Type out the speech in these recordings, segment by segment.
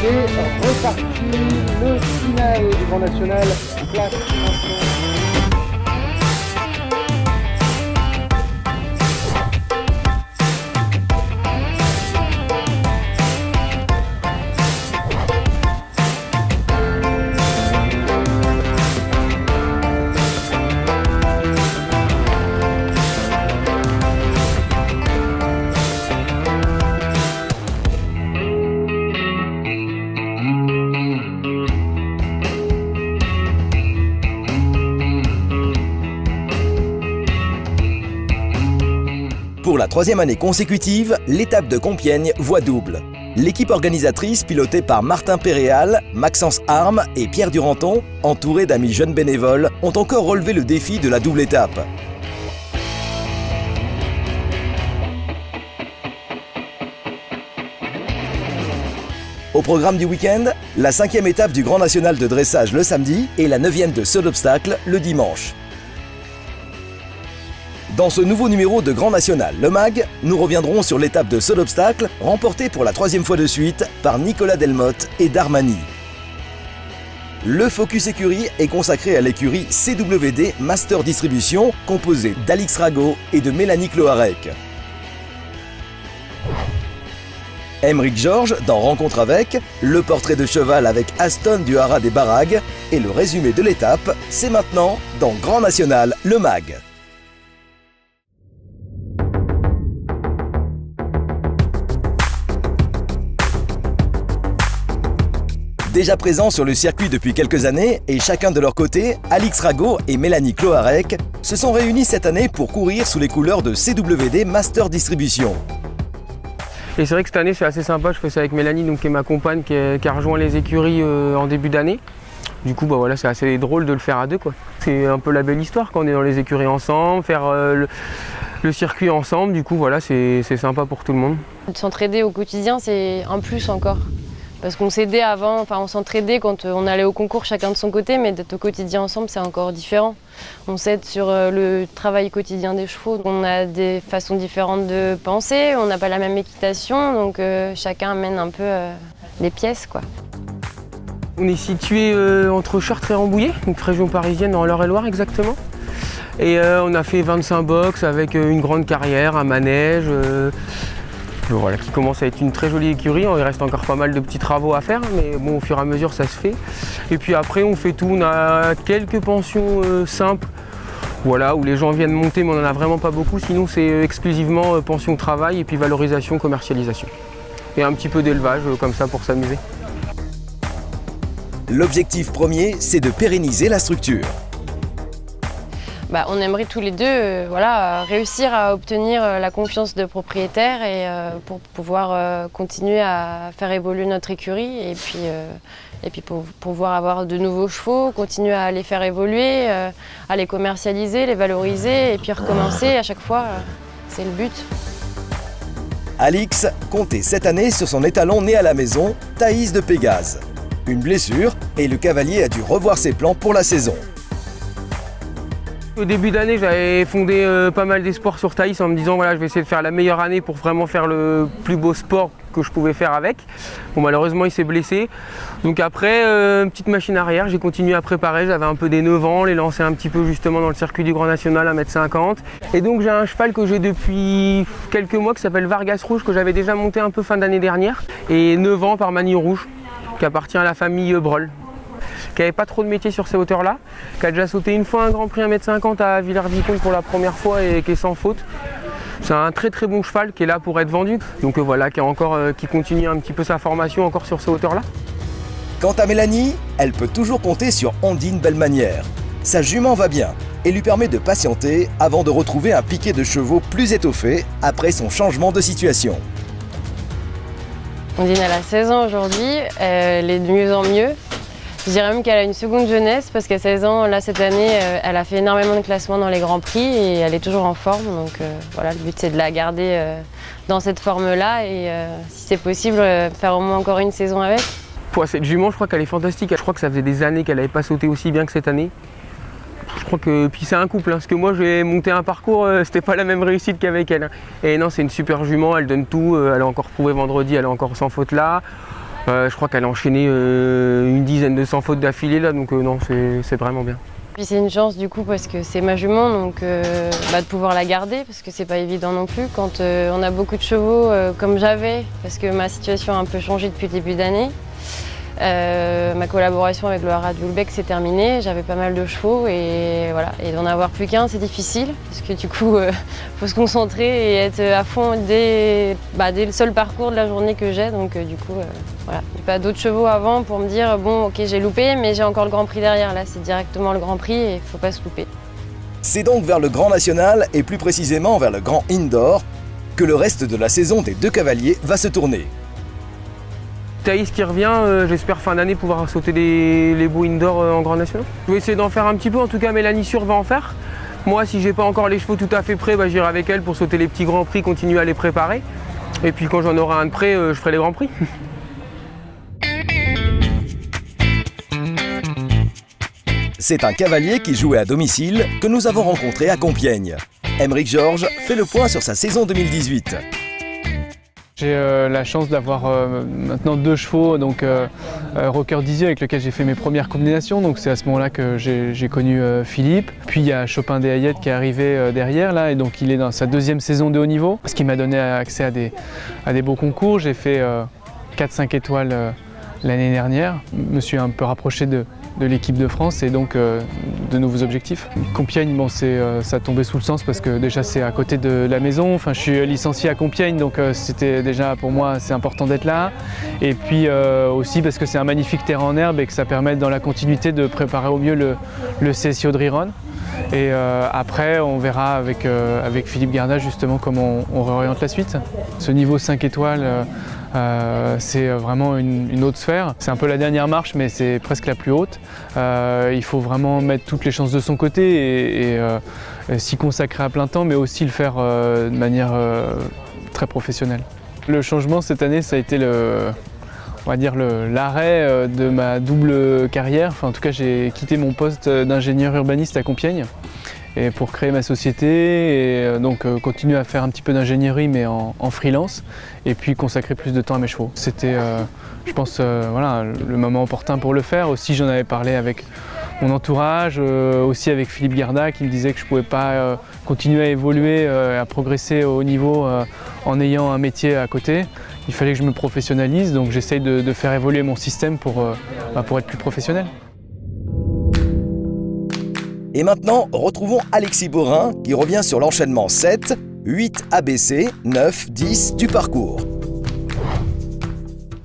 C'est reparti, le final du Grand National, place maintenant. Pour la troisième année consécutive, l'étape de Compiègne voit double. L'équipe organisatrice, pilotée par Martin Péréal, Maxence Arme et Pierre Duranton, entourés d'amis jeunes bénévoles, ont encore relevé le défi de la double étape. Au programme du week-end, la 5e étape du Grand National de dressage le samedi et la 9e de saut d'obstacle le dimanche. Dans ce nouveau numéro de Grand National, le MAG, nous reviendrons sur l'étape de saut d'obstacle remportée pour la 3e fois de suite par Nicolas Delmotte et Darmani. Le Focus Écurie est consacré à l'écurie CWD Master Distribution, composée d'Alix Rago et de Mélanie Cloarec. Aymeric Georges dans Rencontre avec, le portrait de cheval avec Aston du Haras des Baragues et le résumé de l'étape, c'est maintenant dans Grand National, le MAG. Déjà présents sur le circuit depuis quelques années et chacun de leur côté, Alix Rago et Mélanie Cloarec se sont réunis cette année pour courir sous les couleurs de CWD Master Distribution. Et c'est vrai que cette année c'est assez sympa, je fais ça avec Mélanie donc, qui est ma compagne qui a rejoint les écuries en début d'année. Du coup voilà, c'est assez drôle de le faire à deux, quoi. C'est un peu la belle histoire quand on est dans les écuries ensemble, faire le circuit ensemble, du coup voilà, c'est sympa pour tout le monde. S'entraider au quotidien c'est un plus encore. Parce qu'on s'aidait avant, enfin on s'entraidait quand on allait au concours chacun de son côté, mais d'être au quotidien ensemble c'est encore différent. On s'aide sur le travail quotidien des chevaux. On a des façons différentes de penser, on n'a pas la même équitation, donc chacun amène un peu les pièces, quoi. On est situé entre Chartres et Rambouillet, donc région parisienne dans l'Eure-et-Loire exactement. Et on a fait 25 box avec une grande carrière, un manège. Voilà, qui commence à être une très jolie écurie. Il reste encore pas mal de petits travaux à faire, mais bon, au fur et à mesure, ça se fait. Et puis après, on fait tout. On a quelques pensions simples, voilà, où les gens viennent monter, mais on n'en a vraiment pas beaucoup. Sinon, c'est exclusivement pension travail et puis valorisation, commercialisation. Et un petit peu d'élevage, comme ça, pour s'amuser. L'objectif premier, c'est de pérenniser la structure. On aimerait tous les deux voilà, réussir à obtenir la confiance de propriétaires et pour pouvoir continuer à faire évoluer notre écurie et puis pour pouvoir avoir de nouveaux chevaux, continuer à les faire évoluer, à les commercialiser, les valoriser et puis recommencer à chaque fois, c'est le but. Alix comptait cette année sur son étalon né à la maison, Thaïs de Pégase. Une blessure et le cavalier a dû revoir ses plans pour la saison. Au début d'année, j'avais fondé pas mal d'espoir sur Thaïs en me disant voilà, je vais essayer de faire la meilleure année pour vraiment faire le plus beau sport que je pouvais faire avec. Bon, malheureusement, il s'est blessé. Donc après, petite machine arrière, j'ai continué à préparer. J'avais un peu des 9 ans, les lancer un petit peu justement dans le circuit du Grand National à 1m50. Et donc j'ai un cheval que j'ai depuis quelques mois qui s'appelle Vargas Rouge, que j'avais déjà monté un peu fin d'année dernière. Et 9 ans par Manille Rouge, qui appartient à la famille Broll, qui n'avait pas trop de métier sur ces hauteurs-là, qui a déjà sauté une fois un Grand Prix 1m50 à Villers-Vicomte pour la première fois et qui est sans faute. C'est un très très bon cheval qui est là pour être vendu, donc voilà, qui continue un petit peu sa formation encore sur ces hauteurs-là. Quant à Mélanie, elle peut toujours compter sur Ondine Bellemanière. Sa jument va bien et lui permet de patienter avant de retrouver un piquet de chevaux plus étoffé après son changement de situation. Ondine elle a 16 ans aujourd'hui, elle est de mieux en mieux. Je dirais même qu'elle a une seconde jeunesse parce qu'à 16 ans, là cette année, elle a fait énormément de classements dans les Grands Prix et elle est toujours en forme. Donc voilà, le but c'est de la garder dans cette forme-là et si c'est possible, faire au moins encore une saison avec. Pour cette jument, je crois qu'elle est fantastique. Je crois que ça faisait des années qu'elle n'avait pas sauté aussi bien que cette année. Je crois que puis c'est un couple, parce que moi j'ai monté un parcours, c'était pas la même réussite qu'avec elle. Et non, c'est une super jument, elle donne tout, elle a encore prouvé vendredi, elle est encore sans faute là. Je crois qu'elle a enchaîné une dizaine de 100 fautes d'affilée là, donc non, c'est vraiment bien. Puis c'est une chance du coup parce que c'est ma jument, donc de pouvoir la garder parce que c'est pas évident non plus quand on a beaucoup de chevaux comme j'avais, parce que ma situation a un peu changé depuis le début d'année. Ma collaboration avec le Haras de Houlbec s'est terminée, j'avais pas mal de chevaux et voilà. Et d'en avoir plus qu'un, c'est difficile parce que du coup, faut se concentrer et être à fond dès le seul parcours de la journée que j'ai. Donc du coup, voilà. J'ai pas d'autres chevaux avant pour me dire bon, ok, j'ai loupé, mais j'ai encore le Grand Prix derrière. Là, c'est directement le Grand Prix et il faut pas se louper. C'est donc vers le Grand National et plus précisément vers le Grand Indoor que le reste de la saison des deux cavaliers va se tourner. Thaïs qui revient, j'espère fin d'année pouvoir sauter les beaux indoor en Grand National. Je vais essayer d'en faire un petit peu, en tout cas Mélanie Sûr va en faire. Moi, si j'ai pas encore les chevaux tout à fait prêts, j'irai avec elle pour sauter les petits grands prix, continuer à les préparer. Et puis quand j'en aurai un de prêt, je ferai les grands prix. C'est un cavalier qui jouait à domicile que nous avons rencontré à Compiègne. Aymeric Georges fait le point sur sa saison 2018. J'ai la chance d'avoir maintenant 2 chevaux, donc Rocker Dizier avec lequel j'ai fait mes premières combinaisons, donc c'est à ce moment-là que j'ai connu Philippe. Puis il y a Chopin des Hayet qui est arrivé derrière là, et donc il est dans sa 2e saison de haut niveau, ce qui m'a donné accès à des beaux concours. J'ai fait 4-5 étoiles l'année dernière, je me suis un peu rapproché de l'équipe de France et donc de nouveaux objectifs. Compiègne, bon, ça tombait sous le sens parce que déjà c'est à côté de la maison. Enfin, je suis licencié à Compiègne, donc c'était déjà pour moi c'est important d'être là. Et puis aussi parce que c'est un magnifique terrain en herbe et que ça permet dans la continuité de préparer au mieux le CSIO de Riron. Et après, on verra avec Philippe Garda justement comment on réoriente la suite. Ce niveau 5 étoiles, c'est vraiment une autre sphère. C'est un peu la dernière marche, mais c'est presque la plus haute. Il faut vraiment mettre toutes les chances de son côté et s'y consacrer à plein temps, mais aussi le faire de manière très professionnelle. Le changement cette année, ça a été l'arrêt de ma double carrière. Enfin, en tout cas, j'ai quitté mon poste d'ingénieur urbaniste à Compiègne et pour créer ma société et donc continuer à faire un petit peu d'ingénierie mais en freelance et puis consacrer plus de temps à mes chevaux. C'était, je pense, le moment opportun pour le faire. Aussi, j'en avais parlé avec mon entourage, aussi avec Philippe Garda qui me disait que je ne pouvais pas continuer à évoluer, à progresser au haut niveau en ayant un métier à côté. Il fallait que je me professionnalise, donc j'essaye de faire évoluer mon système pour être plus professionnel. Et maintenant, retrouvons Alexis Borin qui revient sur l'enchaînement 7, 8 ABC, 9, 10 du parcours.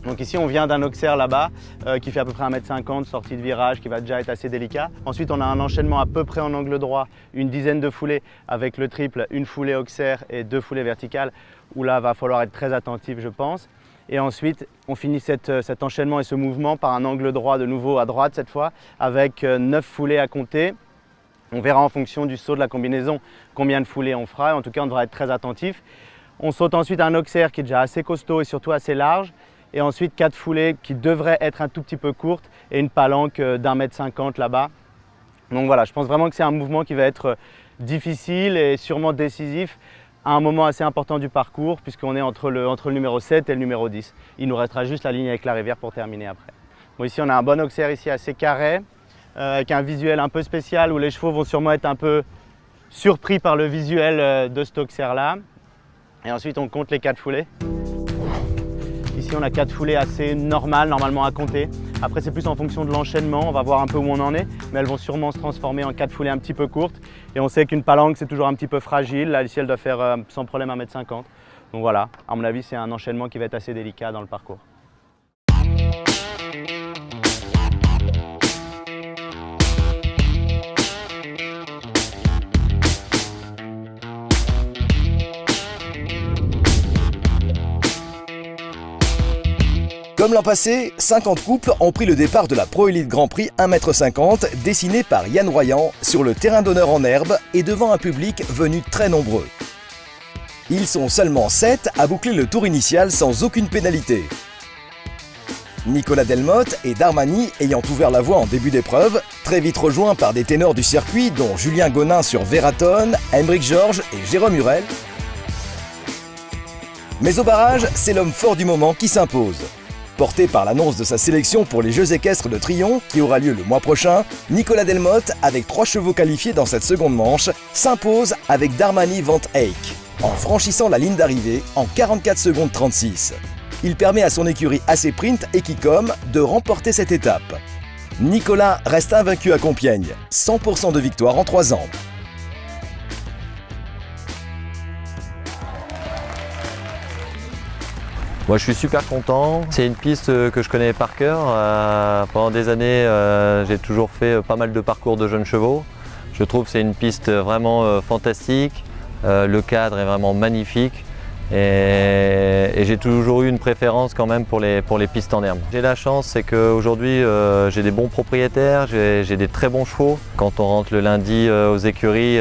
Donc ici on vient d'un Auxerre là-bas qui fait à peu près 1,50 m, sortie de virage qui va déjà être assez délicat. Ensuite on a un enchaînement à peu près en angle droit, une dizaine de foulées avec le triple, une foulée Auxerre et 2 foulées verticales où là va falloir être très attentif je pense. Et ensuite on finit cet enchaînement et ce mouvement par un angle droit de nouveau à droite cette fois avec 9 foulées à compter. On verra en fonction du saut de la combinaison combien de foulées on fera, en tout cas on devra être très attentif. On saute ensuite un Auxerre qui est déjà assez costaud et surtout assez large. Et ensuite 4 foulées qui devraient être un tout petit peu courtes et une palanque d'1,50 m là-bas. Donc voilà, je pense vraiment que c'est un mouvement qui va être difficile et sûrement décisif à un moment assez important du parcours puisqu'on est entre le numéro 7 et le numéro 10. Il nous restera juste la ligne avec la rivière pour terminer après. Bon, ici on a un bon Auxerre ici assez carré avec un visuel un peu spécial où les chevaux vont sûrement être un peu surpris par le visuel de cet Auxerre là. Et ensuite on compte les 4 foulées. Ici on a 4 foulées assez normales, normalement à compter. Après c'est plus en fonction de l'enchaînement, on va voir un peu où on en est, mais elles vont sûrement se transformer en 4 foulées un petit peu courtes. Et on sait qu'une palanque c'est toujours un petit peu fragile, là ici elle doit faire sans problème 1,50 m. Donc voilà, à mon avis c'est un enchaînement qui va être assez délicat dans le parcours. Comme l'an passé, 50 couples ont pris le départ de la Pro Elite Grand Prix 1,50 m dessiné par Yann Royan sur le terrain d'honneur en herbe et devant un public venu très nombreux. Ils sont seulement 7 à boucler le tour initial sans aucune pénalité. Nicolas Delmotte et Darmani ayant ouvert la voie en début d'épreuve, très vite rejoints par des ténors du circuit dont Julien Gonin sur Vératon, Aymeric Georges et Jérôme Hurel. Mais au barrage, c'est l'homme fort du moment qui s'impose. Porté par l'annonce de sa sélection pour les Jeux équestres de Tryon, qui aura lieu le mois prochain, Nicolas Delmotte, avec 3 chevaux qualifiés dans cette seconde manche, s'impose avec Darmani Van Eyck, en franchissant la ligne d'arrivée en 44 secondes 36. Il permet à son écurie AC Print Equicom de remporter cette étape. Nicolas reste invaincu à Compiègne, 100% de victoire en 3 ans. Moi je suis super content, c'est une piste que je connais par cœur. Pendant des années j'ai toujours fait pas mal de parcours de jeunes chevaux. Je trouve que c'est une piste vraiment fantastique, le cadre est vraiment magnifique et j'ai toujours eu une préférence quand même pour les pistes en herbe. J'ai la chance, c'est qu'aujourd'hui j'ai des bons propriétaires, j'ai des très bons chevaux. Quand on rentre le lundi aux écuries,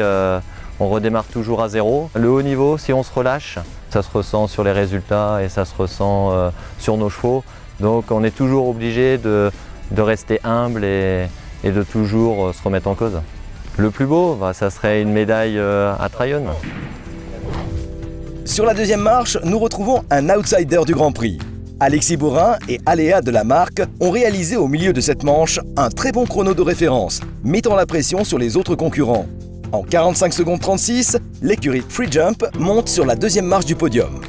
on redémarre toujours à zéro. Le haut niveau, si on se relâche, ça se ressent sur les résultats et ça se ressent sur nos chevaux. Donc on est toujours obligé de rester humble et de toujours se remettre en cause. Le plus beau, ça serait une médaille à Tryon. Sur la deuxième marche, nous retrouvons un outsider du Grand Prix. Alexis Bourrin et Aléa de la marque ont réalisé au milieu de cette manche un très bon chrono de référence, mettant la pression sur les autres concurrents. En 45 secondes 36, l'écurie Free Jump monte sur la deuxième marche du podium.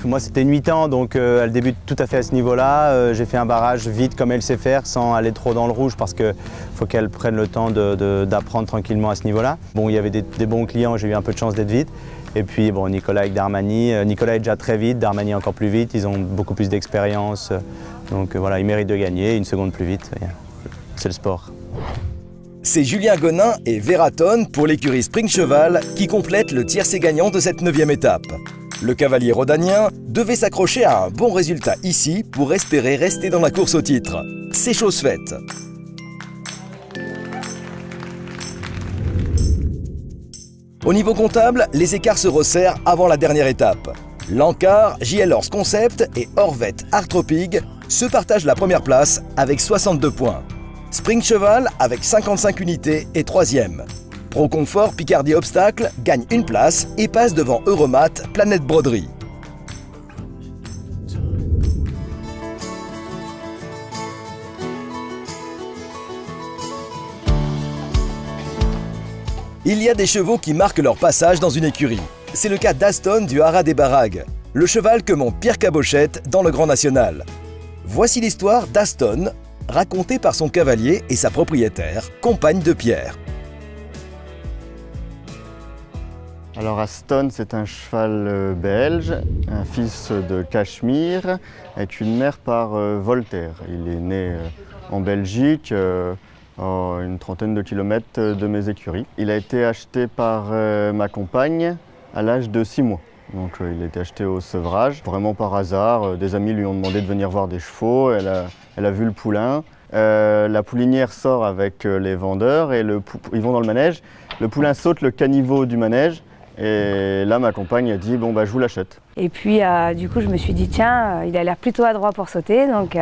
Moi c'était une 8 ans, donc elle débute tout à fait à ce niveau-là. J'ai fait un barrage vite comme elle sait faire, sans aller trop dans le rouge parce qu'il faut qu'elle prenne le temps d'apprendre tranquillement à ce niveau-là. Bon, il y avait des bons clients, j'ai eu un peu de chance d'être vite. Et puis bon, Nicolas avec Darmani, Nicolas est déjà très vite, Darmani encore plus vite, ils ont beaucoup plus d'expérience. Donc voilà, ils méritent de gagner, une seconde plus vite. C'est le sport. C'est Julien Gonin et Vératon pour l'écurie Spring Cheval qui complètent le tiercé gagnant de cette 9e étape. Le cavalier rhodanien devait s'accrocher à un bon résultat ici pour espérer rester dans la course au titre. C'est chose faite. Au niveau comptable, les écarts se resserrent avant la dernière étape. Lancard, JL Horse Concept et Orvette Artropig se partagent la première place avec 62 points. Spring Cheval, avec 55 unités, est 3e. Pro Confort Picardie Obstacle gagne une place et passe devant Euromat Planète Broderie. Il y a des chevaux qui marquent leur passage dans une écurie. C'est le cas d'Aston du Haras des Baragues, le cheval que monte Pierre Cabochette dans le Grand National. Voici l'histoire d'Aston, racontée par son cavalier et sa propriétaire, compagne de Pierre. Alors Aston, c'est un cheval belge, un fils de Cachemire, avec une mère par Voltaire. Il est né en Belgique, à une trentaine de kilomètres de mes écuries. Il a été acheté par ma compagne à l'âge de 6 mois. Donc il a été acheté au sevrage, vraiment par hasard. Des amis lui ont demandé de venir voir des chevaux, elle a vu le poulain. La poulinière sort avec les vendeurs et ils vont dans le manège. Le poulain saute le caniveau du manège. Et là, ma compagne a dit, bon, bah, je vous l'achète. Et puis, du coup, je me suis dit, tiens, il a l'air plutôt adroit pour sauter, donc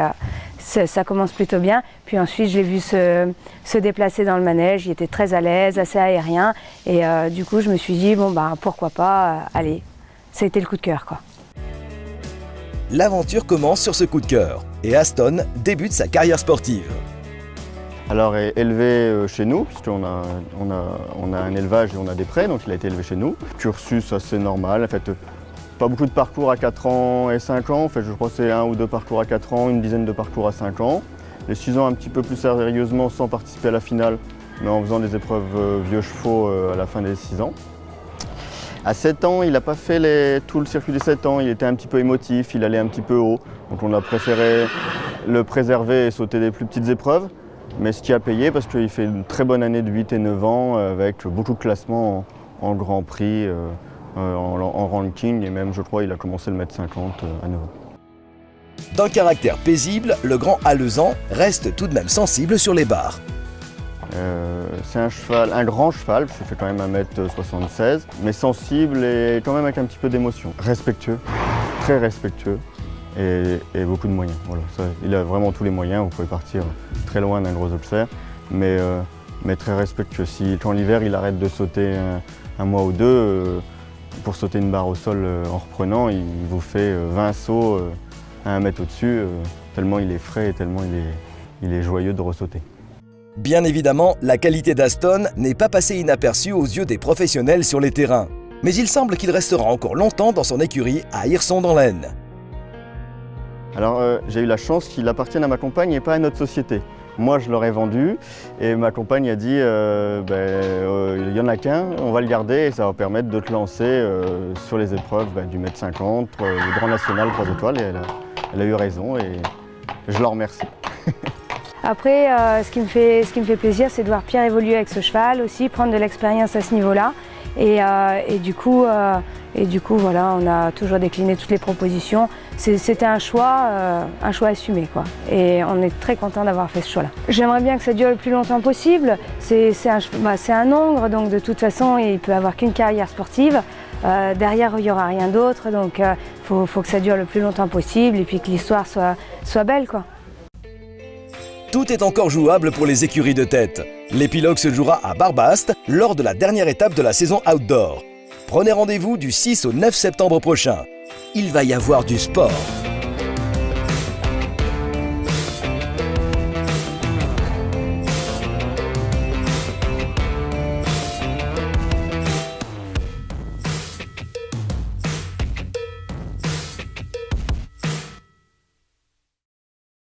ça commence plutôt bien. Puis ensuite, je l'ai vu se déplacer dans le manège, il était très à l'aise, assez aérien. Et du coup, je me suis dit, bon, bah, pourquoi pas, allez, ça a été le coup de cœur, quoi. L'aventure commence sur ce coup de cœur et Aston débute sa carrière sportive. Alors, il est élevé chez nous, puisqu'on a un élevage et on a des prés, donc il a été élevé chez nous. Cursus assez normal, en fait, pas beaucoup de parcours à 4 ans et 5 ans. En fait, je crois que c'est 1 ou 2 parcours à 4 ans, une dizaine de parcours à 5 ans. Les 6 ans un petit peu plus sérieusement sans participer à la finale, mais en faisant des épreuves vieux chevaux à la fin des 6 ans. À 7 ans, il n'a pas fait tout le circuit des 7 ans, il était un petit peu émotif, il allait un petit peu haut. Donc on a préféré le préserver et sauter des plus petites épreuves. Mais ce qui a payé parce qu'il fait une très bonne année de 8 et 9 ans avec beaucoup de classements en Grand Prix, en ranking et même je crois il a commencé le 1,50 m à 9 ans. D'un caractère paisible, le grand Alezan reste tout de même sensible sur les barres. C'est un grand cheval, ça fait quand même 1,76 m, mais sensible et quand même avec un petit peu d'émotion. Respectueux, très respectueux. Et beaucoup de moyens. Voilà, il a vraiment tous les moyens, vous pouvez partir très loin d'un gros observe, mais très respectueux. Si quand l'hiver il arrête de sauter un mois ou deux, Pour sauter une barre au sol en reprenant, il vous fait 20 sauts à 1 mètre au-dessus, tellement il est frais et tellement il est joyeux de ressauter. Bien évidemment, la qualité d'Aston n'est pas passée inaperçue aux yeux des professionnels sur les terrains. Mais il semble qu'il restera encore longtemps dans son écurie à Hirson dans l'Aisne. Alors j'ai eu la chance qu'il appartienne à ma compagne et pas à notre société. Moi je l'aurais vendu et ma compagne a dit il n'y en a qu'un, on va le garder et ça va permettre de te lancer sur les épreuves du 1m50, le Grand National 3 étoiles, et elle a eu raison et je la remercie. Après, ce qui me fait plaisir, c'est de voir Pierre évoluer avec ce cheval aussi, prendre de l'expérience à ce niveau-là. Et du coup, voilà, on a toujours décliné toutes les propositions. C'était un choix assumé, quoi. Et on est très content d'avoir fait ce choix-là. J'aimerais bien que ça dure le plus longtemps possible. C'est un hongre, donc de toute façon, il peut avoir qu'une carrière sportive. Derrière, il n'y aura rien d'autre, donc faut que ça dure le plus longtemps possible et puis que l'histoire soit belle, quoi. Tout est encore jouable pour les écuries de tête. L'épilogue se jouera à Barbast lors de la dernière étape de la saison outdoor. Prenez rendez-vous du 6 au 9 septembre prochain. Il va y avoir du sport.